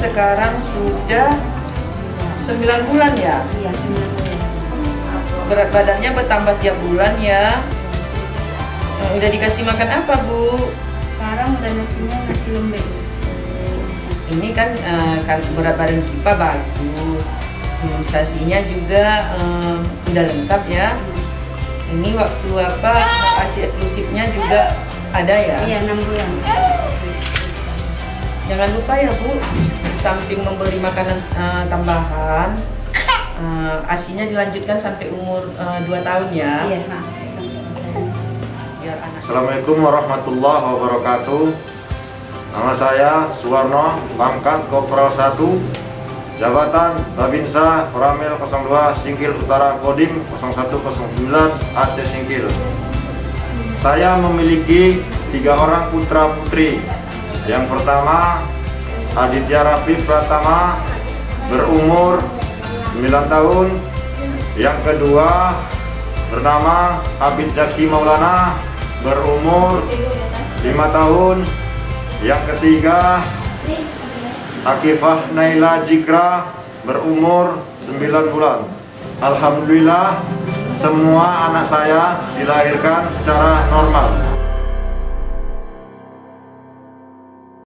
sekarang sudah 9 bulan ya? Iya, 9 bulan. Berat badannya bertambah tiap bulan ya? Udah dikasih makan apa, Bu? Sekarang udah nasi lembek. Ini kan berat badan Kipa bagus, imunisasinya juga udah lengkap ya. Ini waktu ASI eksklusifnya juga ada ya? Iya, 6 bulan. Jangan lupa ya Bu, di samping memberi makanan tambahan, ASINya dilanjutkan sampai umur 2 tahun ya. Iya. Assalamualaikum warahmatullahi wabarakatuh. Nama saya Suwarno, pangkat Kopral 1, Jabatan Babinsa Koramil 02 Singkil Utara, Kodim 0109 Aceh Singkil. Saya memiliki 3 orang putra putri. Yang pertama Aditya Raffi Pratama, berumur 9 tahun. Yang kedua bernama Abid Zaki Maulana, berumur 5 tahun. Yang ketiga Akifah Naila Jikra, berumur 9 bulan. Alhamdulillah semua anak saya dilahirkan secara normal.